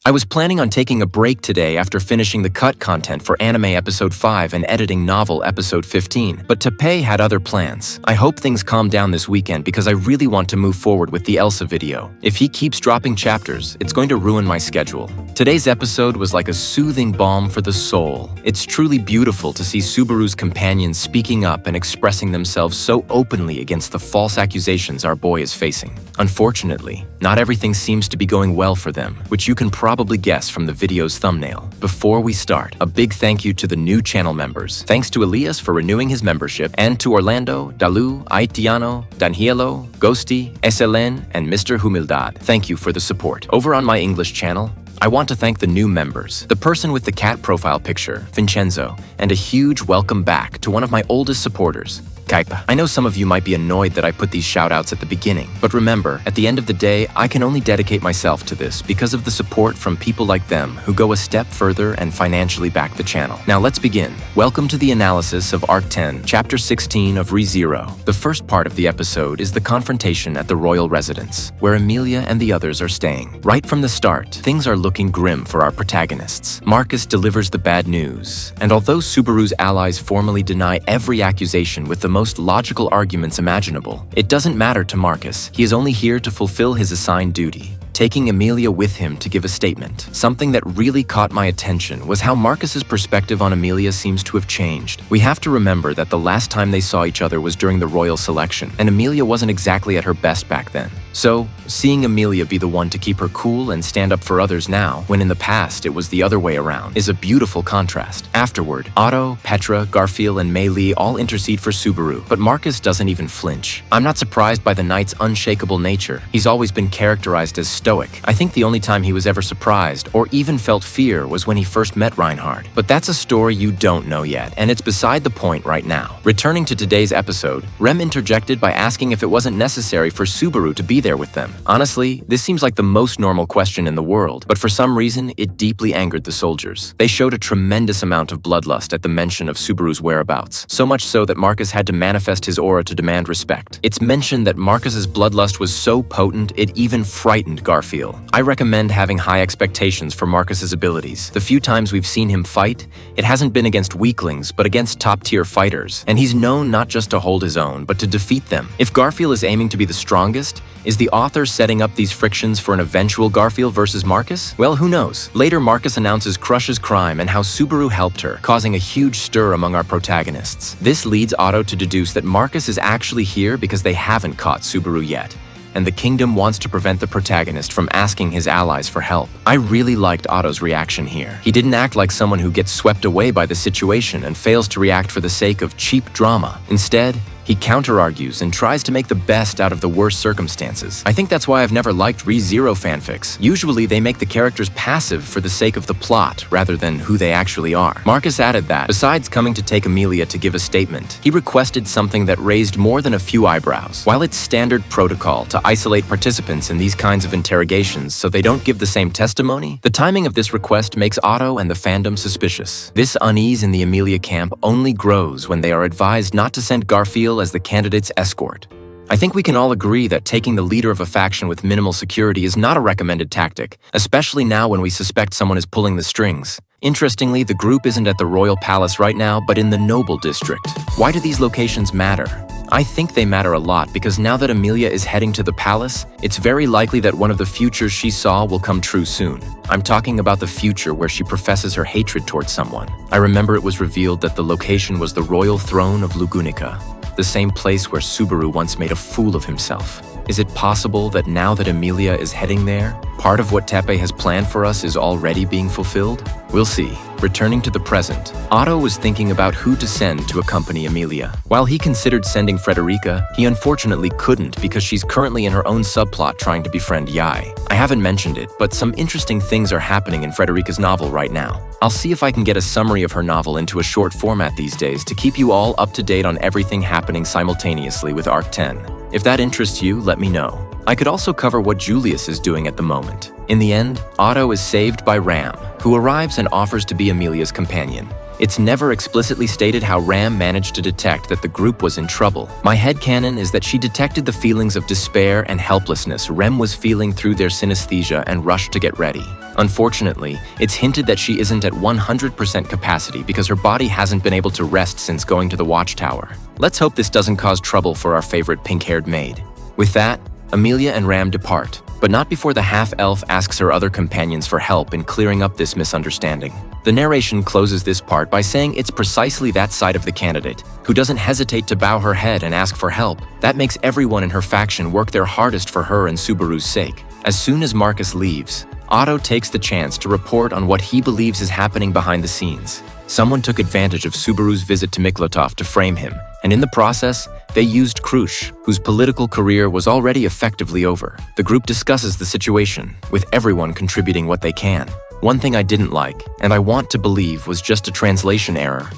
I was planning on taking a break today after finishing the cut content for anime episode 5 and editing novel episode 15, but Teppei had other plans. I hope things calm down this weekend because I really want to move forward with the Elsa video. If he keeps dropping chapters, it's going to ruin my schedule. Today's episode was like a soothing balm for the soul. It's truly beautiful to see Subaru's companions speaking up and expressing themselves so openly against the false accusations our boy is facing. Unfortunately, not everything seems to be going well for them, which you can probably guess from the video's thumbnail. Before we start, a big thank you to the new channel members. Thanks to Elias for renewing his membership, and to Orlando, Dalu, Aitiano, Danielo, Ghosty, SLN, and Mr. Humildad. Thank you for the support. Over on my English channel, I want to thank the new members, the person with the cat profile picture, Vincenzo, and a huge welcome back to one of my oldest supporters, Kaipa. I know some of you might be annoyed that I put these shoutouts at the beginning, but remember, at the end of the day, I can only dedicate myself to this because of the support from people like them who go a step further and financially back the channel. Now let's begin. Welcome to the analysis of Arc 10, Chapter 16 of ReZero. The first part of the episode is the confrontation at the royal residence, where Emilia and the others are staying. Right from the start, things are looking grim for our protagonists. Marcus delivers the bad news, and although Subaru's allies formally deny every accusation with the most logical arguments imaginable, it doesn't matter to Marcus. He is only here to fulfill his assigned duty, taking Emilia with him to give a statement. Something that really caught my attention was how Marcus's perspective on Emilia seems to have changed. We have to remember that the last time they saw each other was during the royal selection, and Emilia wasn't exactly at her best back then. So, seeing Emilia be the one to keep her cool and stand up for others now, when in the past it was the other way around, is a beautiful contrast. Afterward, Otto, Petra, Garfiel, and Mei Li all intercede for Subaru, but Marcus doesn't even flinch. I'm not surprised by the knight's unshakable nature. He's always been characterized as stoic. I think the only time he was ever surprised or even felt fear was when he first met Reinhard. But that's a story you don't know yet, and it's beside the point right now. Returning to today's episode, Rem interjected by asking if it wasn't necessary for Subaru to be there with them. Honestly, this seems like the most normal question in the world, but for some reason, it deeply angered the soldiers. They showed a tremendous amount of bloodlust at the mention of Subaru's whereabouts, so much so that Marcus had to manifest his aura to demand respect. It's mentioned that Marcus's bloodlust was so potent, it even frightened Garfiel. I recommend having high expectations for Marcus's abilities. The few times we've seen him fight, it hasn't been against weaklings, but against top-tier fighters, and he's known not just to hold his own, but to defeat them. If Garfiel is aiming to be the strongest, is the author setting up these frictions for an eventual Garfiel versus Marcus? Well, who knows? Later, Marcus announces Crush's crime and how Subaru helped her, causing a huge stir among our protagonists. This leads Otto to deduce that Marcus is actually here because they haven't caught Subaru yet, and the kingdom wants to prevent the protagonist from asking his allies for help. I really liked Otto's reaction here. He didn't act like someone who gets swept away by the situation and fails to react for the sake of cheap drama. Instead, he counter-argues and tries to make the best out of the worst circumstances. I think that's why I've never liked ReZero fanfics. Usually they make the characters passive for the sake of the plot rather than who they actually are. Marcus added that, besides coming to take Emilia to give a statement, he requested something that raised more than a few eyebrows. While it's standard protocol to isolate participants in these kinds of interrogations so they don't give the same testimony, the timing of this request makes Otto and the fandom suspicious. This unease in the Emilia camp only grows when they are advised not to send Garfiel as the candidate's escort. I think we can all agree that taking the leader of a faction with minimal security is not a recommended tactic, especially now when we suspect someone is pulling the strings. Interestingly, the group isn't at the Royal Palace right now, but in the Noble District. Why do these locations matter? I think they matter a lot because now that Emilia is heading to the palace, it's very likely that one of the futures she saw will come true soon. I'm talking about the future where she professes her hatred towards someone. I remember it was revealed that the location was the royal throne of Lugunica, the same place where Subaru once made a fool of himself. Is it possible that now that Emilia is heading there, part of what Teppei has planned for us is already being fulfilled? We'll see. Returning to the present, Otto was thinking about who to send to accompany Emilia. While he considered sending Frederica, he unfortunately couldn't because she's currently in her own subplot trying to befriend Yai. I haven't mentioned it, but some interesting things are happening in Frederica's novel right now. I'll see if I can get a summary of her novel into a short format these days to keep you all up to date on everything happening simultaneously with Arc 10. If that interests you, let me know. I could also cover what Julius is doing at the moment. In the end, Otto is saved by Ram, who arrives and offers to be Emilia's companion. It's never explicitly stated how Ram managed to detect that the group was in trouble. My headcanon is that she detected the feelings of despair and helplessness Rem was feeling through their synesthesia and rushed to get ready. Unfortunately, it's hinted that she isn't at 100% capacity because her body hasn't been able to rest since going to the watchtower. Let's hope this doesn't cause trouble for our favorite pink-haired maid. With that, Amelia and Ram depart, but not before the half-elf asks her other companions for help in clearing up this misunderstanding. The narration closes this part by saying it's precisely that side of the candidate who doesn't hesitate to bow her head and ask for help. That makes everyone in her faction work their hardest for her and Subaru's sake. As soon as Marcus leaves, Otto takes the chance to report on what he believes is happening behind the scenes. Someone took advantage of Subaru's visit to Miklotov to frame him, and in the process, they used Krush, whose political career was already effectively over. The group discusses the situation, with everyone contributing what they can. One thing I didn't like, and I want to believe was just a translation error,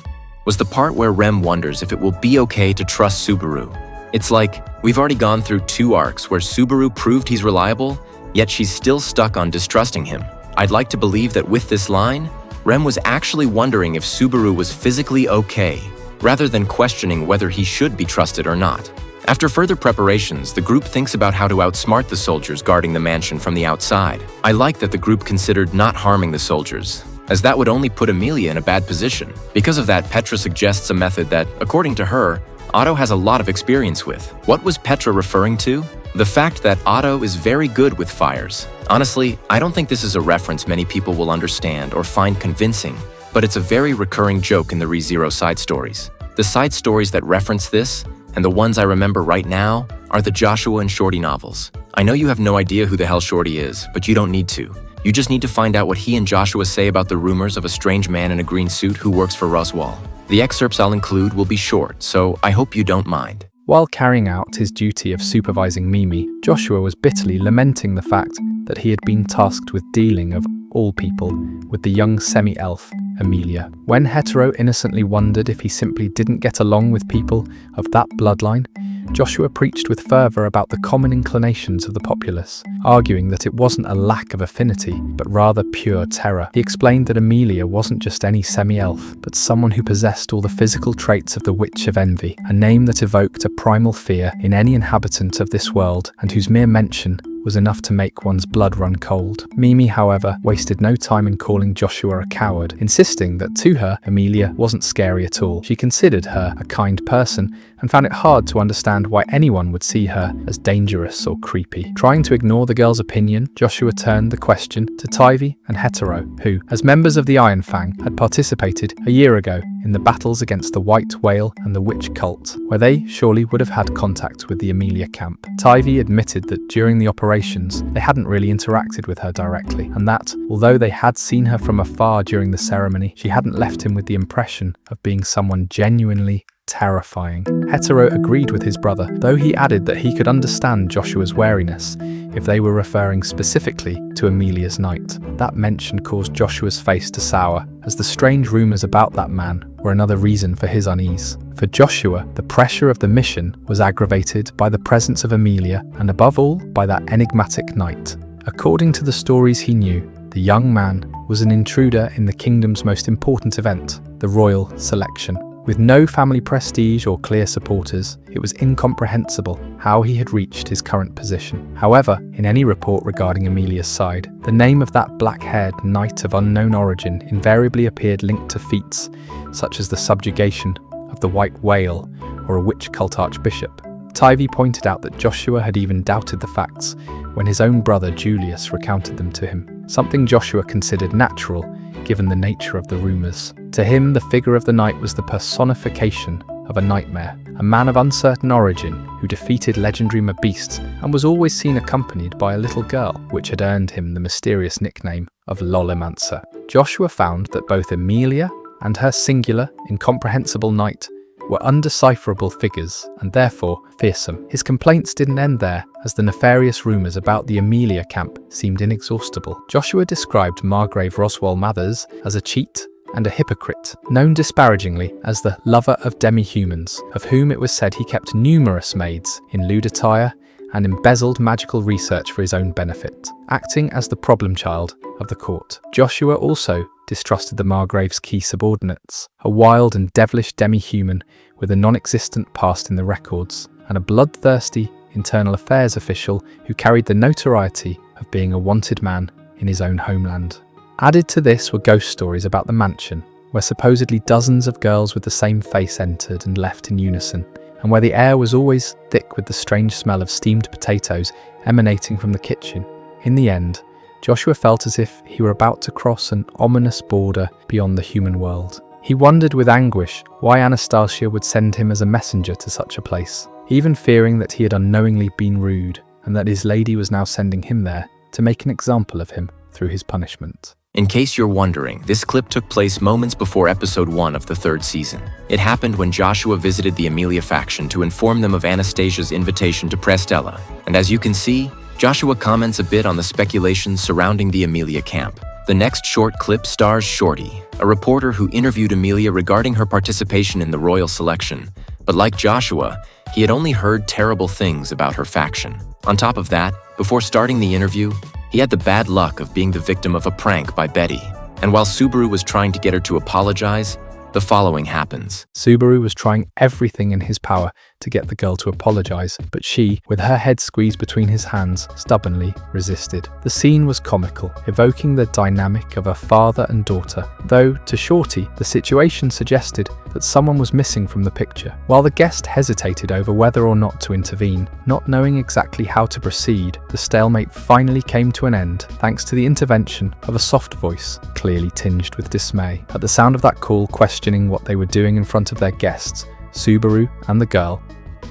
was the part where Rem wonders if it will be okay to trust Subaru. It's like, we've already gone through 2 arcs where Subaru proved he's reliable, yet she's still stuck on distrusting him. I'd like to believe that with this line, Rem was actually wondering if Subaru was physically okay, rather than questioning whether he should be trusted or not. After further preparations, the group thinks about how to outsmart the soldiers guarding the mansion from the outside. I like that the group considered not harming the soldiers, as that would only put Amelia in a bad position. Because of that, Petra suggests a method that, according to her, Otto has a lot of experience with. What was Petra referring to? The fact that Otto is very good with fires. Honestly, I don't think this is a reference many people will understand or find convincing, but it's a very recurring joke in the ReZero side stories. The side stories that reference this, and the ones I remember right now, are the Joshua and Shorty novels. I know you have no idea who the hell Shorty is, but you don't need to. You just need to find out what he and Joshua say about the rumors of a strange man in a green suit who works for Roswell. The excerpts I'll include will be short, so I hope you don't mind. While carrying out his duty of supervising Mimi, Joshua was bitterly lamenting the fact that he had been tasked with dealing, of all people, with the young semi-elf, Amelia. When Hetero innocently wondered if he simply didn't get along with people of that bloodline, Joshua preached with fervour about the common inclinations of the populace, arguing that it wasn't a lack of affinity, but rather pure terror. He explained that Amelia wasn't just any semi-elf, but someone who possessed all the physical traits of the Witch of Envy, a name that evoked a primal fear in any inhabitant of this world, and whose mere mention was enough to make one's blood run cold. Mimi, however, wasted no time in calling Joshua a coward, insisting that to her, Amelia wasn't scary at all. She considered her a kind person and found it hard to understand why anyone would see her as dangerous or creepy. Trying to ignore the girl's opinion, Joshua turned the question to Tivy and Hetero, who, as members of the Iron Fang, had participated a year ago in the battles against the White Whale and the Witch Cult, where they surely would have had contact with the Amelia camp. Tivy admitted that during the operations, they hadn't really interacted with her directly, and that, although they had seen her from afar during the ceremony, she hadn't left him with the impression of being someone genuinely terrifying. Hetero agreed with his brother, though he added that he could understand Joshua's wariness if they were referring specifically to Amelia's night. That mention caused Joshua's face to sour, as the strange rumours about that man were another reason for his unease. For Joshua, the pressure of the mission was aggravated by the presence of Amelia, and above all, by that enigmatic night. According to the stories he knew, the young man was an intruder in the kingdom's most important event, the royal selection. With no family prestige or clear supporters, it was incomprehensible how he had reached his current position. However, in any report regarding Amelia's side, the name of that black-haired knight of unknown origin invariably appeared linked to feats such as the subjugation of the White Whale or a witch cult archbishop. Tivy pointed out that Joshua had even doubted the facts when his own brother Julius recounted them to him, something Joshua considered natural given the nature of the rumours. To him, the figure of the knight was the personification of a nightmare, a man of uncertain origin who defeated legendary beasts and was always seen accompanied by a little girl, which had earned him the mysterious nickname of Lolimancer. Joshua found that both Amelia and her singular, incomprehensible knight were undecipherable figures and therefore fearsome. His complaints didn't end there, as the nefarious rumours about the Amelia camp seemed inexhaustible. Joshua described Margrave Roswell Mathers as a cheat and a hypocrite, known disparagingly as the lover of demi-humans, of whom it was said he kept numerous maids in lewd attire and embezzled magical research for his own benefit, acting as the problem child of the court. Joshua also distrusted the Margrave's key subordinates, a wild and devilish demi-human with a non-existent past in the records, and a bloodthirsty internal affairs official who carried the notoriety of being a wanted man in his own homeland. Added to this were ghost stories about the mansion, where supposedly dozens of girls with the same face entered and left in unison, and where the air was always thick with the strange smell of steamed potatoes emanating from the kitchen. In the end, Joshua felt as if he were about to cross an ominous border beyond the human world. He wondered with anguish why Anastasia would send him as a messenger to such a place, even fearing that he had unknowingly been rude and that his lady was now sending him there to make an example of him through his punishment. In case you're wondering, this clip took place moments before episode 1 of the 3rd season. It happened when Joshua visited the Emilia faction to inform them of Anastasia's invitation to Prestella. And as you can see, Joshua comments a bit on the speculations surrounding the Emilia camp. The next short clip stars Shorty, a reporter who interviewed Emilia regarding her participation in the royal selection. But like Joshua, he had only heard terrible things about her faction. On top of that, before starting the interview, he had the bad luck of being the victim of a prank by Betty. And while Subaru was trying to get her to apologize, the following happens. Subaru was trying everything in his power to get the girl to apologize, but she, with her head squeezed between his hands, stubbornly resisted. The scene was comical, evoking the dynamic of a father and daughter, though, to Shorty, the situation suggested that someone was missing from the picture. While the guest hesitated over whether or not to intervene, not knowing exactly how to proceed, the stalemate finally came to an end thanks to the intervention of a soft voice, clearly tinged with dismay. At the sound of that call, questioning what they were doing in front of their guests, Subaru and the girl,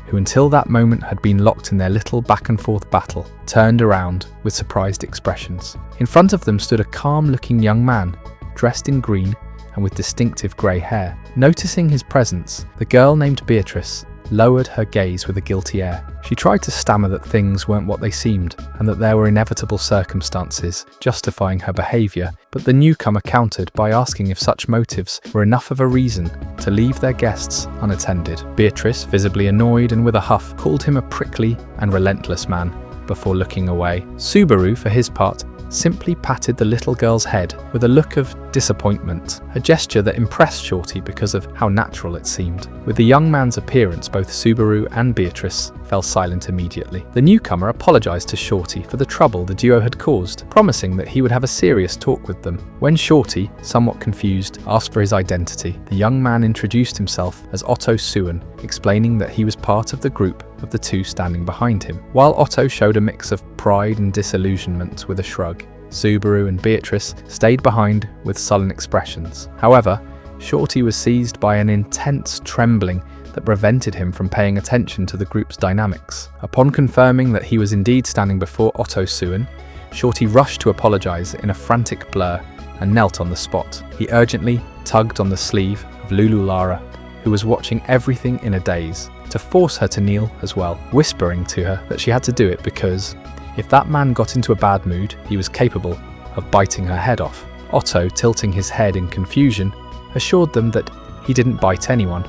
who until that moment had been locked in their little back-and-forth battle, turned around with surprised expressions. In front of them stood a calm-looking young man, dressed in green and with distinctive grey hair. Noticing his presence, the girl named Beatrice lowered her gaze with a guilty air. She tried to stammer that things weren't what they seemed, and that there were inevitable circumstances justifying her behaviour, but the newcomer countered by asking if such motives were enough of a reason to leave their guests unattended. Beatrice, visibly annoyed and with a huff, called him a prickly and relentless man, before looking away. Subaru, for his part, simply patted the little girl's head with a look of disappointment, a gesture that impressed Shorty because of how natural it seemed. With the young man's appearance, both Subaru and Beatrice fell silent immediately. The newcomer apologized to Shorty for the trouble the duo had caused, promising that he would have a serious talk with them. When Shorty, somewhat confused, asked for his identity, the young man introduced himself as Otto Suan, explaining that he was part of the group of the two standing behind him. While Otto showed a mix of pride and disillusionment with a shrug, Subaru and Beatrice stayed behind with sullen expressions. However, Shorty was seized by an intense trembling that prevented him from paying attention to the group's dynamics. Upon confirming that he was indeed standing before Otto Suan, Shorty rushed to apologize in a frantic blur and knelt on the spot. He urgently tugged on the sleeve of Lulu Lara, who was watching everything in a daze, to force her to kneel as well, whispering to her that she had to do it because if that man got into a bad mood, he was capable of biting her head off. Otto, tilting his head in confusion, assured them that he didn't bite anyone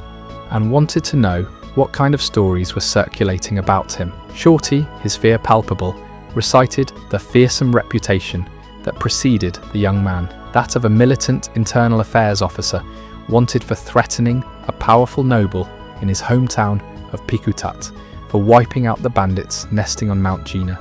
and wanted to know what kind of stories were circulating about him. Shorty, his fear palpable, recited the fearsome reputation that preceded the young man, that of a militant internal affairs officer wanted for threatening a powerful noble in his hometown of Pikutat, for wiping out the bandits nesting on Mount Gina,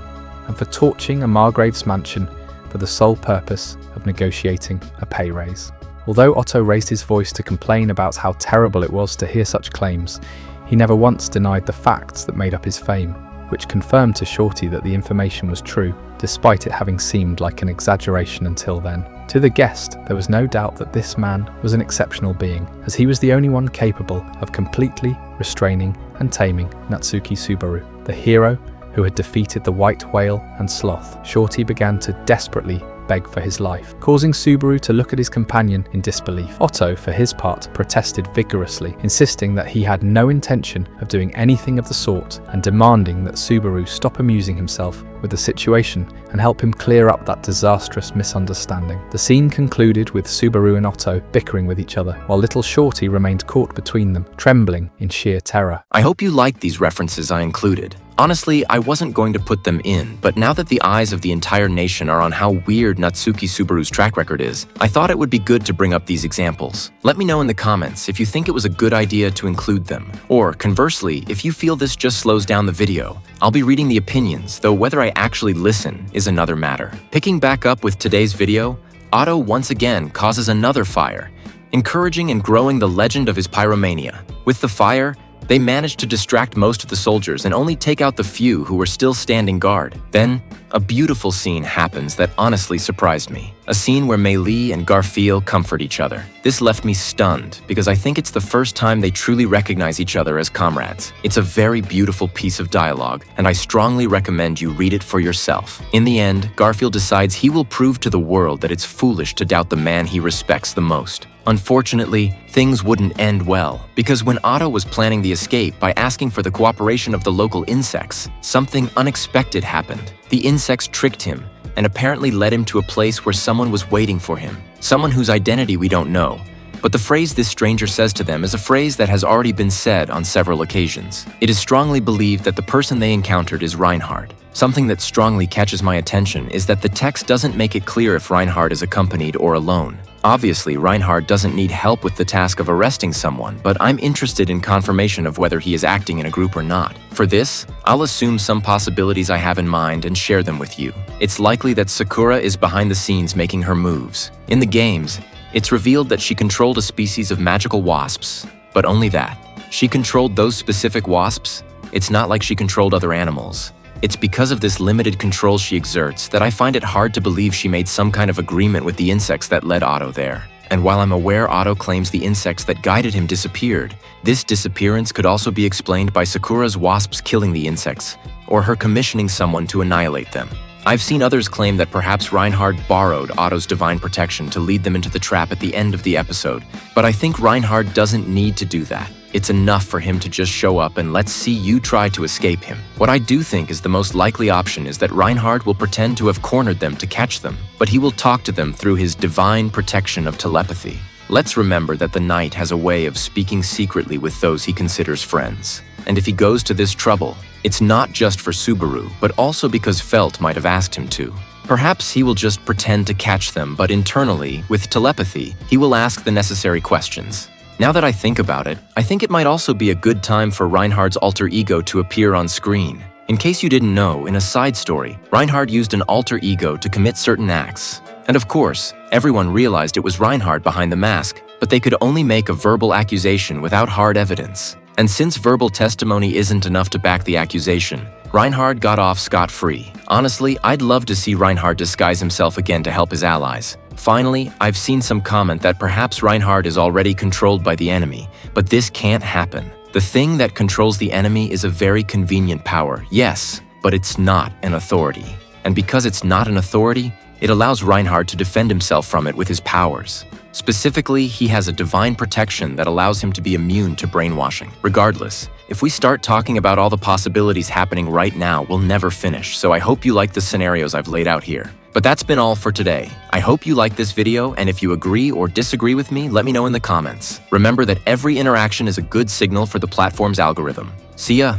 and for torching a Margrave's mansion for the sole purpose of negotiating a pay raise. Although Otto raised his voice to complain about how terrible it was to hear such claims, he never once denied the facts that made up his fame, which confirmed to Shorty that the information was true, despite it having seemed like an exaggeration until then. To the guest, there was no doubt that this man was an exceptional being, as he was the only one capable of completely restraining and taming Natsuki Subaru, the hero who had defeated the white whale and sloth. Shorty began to desperately beg for his life, causing Subaru to look at his companion in disbelief. Otto, for his part, protested vigorously, insisting that he had no intention of doing anything of the sort and demanding that Subaru stop amusing himself with the situation and help him clear up that disastrous misunderstanding. The scene concluded with Subaru and Otto bickering with each other, while little Shorty remained caught between them, trembling in sheer terror. I hope you liked these references I included. Honestly, I wasn't going to put them in, but now that the eyes of the entire nation are on how weird Natsuki Subaru's track record is, I thought it would be good to bring up these examples. Let me know in the comments if you think it was a good idea to include them, or conversely, if you feel this just slows down the video. I'll be reading the opinions, though whether I actually listen is another matter. Picking back up with today's video, Otto once again causes another fire, encouraging and growing the legend of his pyromania. With the fire, they managed to distract most of the soldiers and only take out the few who were still standing guard. Then, a beautiful scene happens that honestly surprised me. A scene where Mei Li and Garfiel comfort each other. This left me stunned because I think it's the first time they truly recognize each other as comrades. It's a very beautiful piece of dialogue, and I strongly recommend you read it for yourself. In the end, Garfiel decides he will prove to the world that it's foolish to doubt the man he respects the most. Unfortunately, things wouldn't end well, because when Otto was planning the escape by asking for the cooperation of the local insects, something unexpected happened. The insects tricked him and apparently led him to a place where someone was waiting for him, someone whose identity we don't know. But the phrase this stranger says to them is a phrase that has already been said on several occasions. It is strongly believed that the person they encountered is Reinhard. Something that strongly catches my attention is that the text doesn't make it clear if Reinhard is accompanied or alone. Obviously, Reinhard doesn't need help with the task of arresting someone, but I'm interested in confirmation of whether he is acting in a group or not. For this, I'll assume some possibilities I have in mind and share them with you. It's likely that Sakura is behind the scenes making her moves. In the games, it's revealed that she controlled a species of magical wasps, but only that. She controlled those specific wasps. It's not like she controlled other animals. It's because of this limited control she exerts that I find it hard to believe she made some kind of agreement with the insects that led Otto there. And while I'm aware Otto claims the insects that guided him disappeared, this disappearance could also be explained by Sakura's wasps killing the insects, or her commissioning someone to annihilate them. I've seen others claim that perhaps Reinhard borrowed Otto's divine protection to lead them into the trap at the end of the episode, but I think Reinhard doesn't need to do that. It's enough for him to just show up and let's see you try to escape him. What I do think is the most likely option is that Reinhard will pretend to have cornered them to catch them, but he will talk to them through his divine protection of telepathy. Let's remember that the knight has a way of speaking secretly with those he considers friends. And if he goes to this trouble, it's not just for Subaru, but also because Felt might have asked him to. Perhaps he will just pretend to catch them, but internally, with telepathy, he will ask the necessary questions. Now that I think about it, I think it might also be a good time for Reinhard's alter ego to appear on screen. In case you didn't know, in a side story, Reinhard used an alter ego to commit certain acts. And of course, everyone realized it was Reinhard behind the mask, but they could only make a verbal accusation without hard evidence. And since verbal testimony isn't enough to back the accusation, Reinhard got off scot-free. Honestly, I'd love to see Reinhard disguise himself again to help his allies. Finally, I've seen some comment that perhaps Reinhard is already controlled by the enemy, but this can't happen. The thing that controls the enemy is a very convenient power, yes, but it's not an authority. And because it's not an authority, it allows Reinhard to defend himself from it with his powers. Specifically, he has a divine protection that allows him to be immune to brainwashing. Regardless, if we start talking about all the possibilities happening right now, we'll never finish, so I hope you like the scenarios I've laid out here. But that's been all for today. I hope you liked this video, and if you agree or disagree with me, let me know in the comments. Remember that every interaction is a good signal for the platform's algorithm. See ya!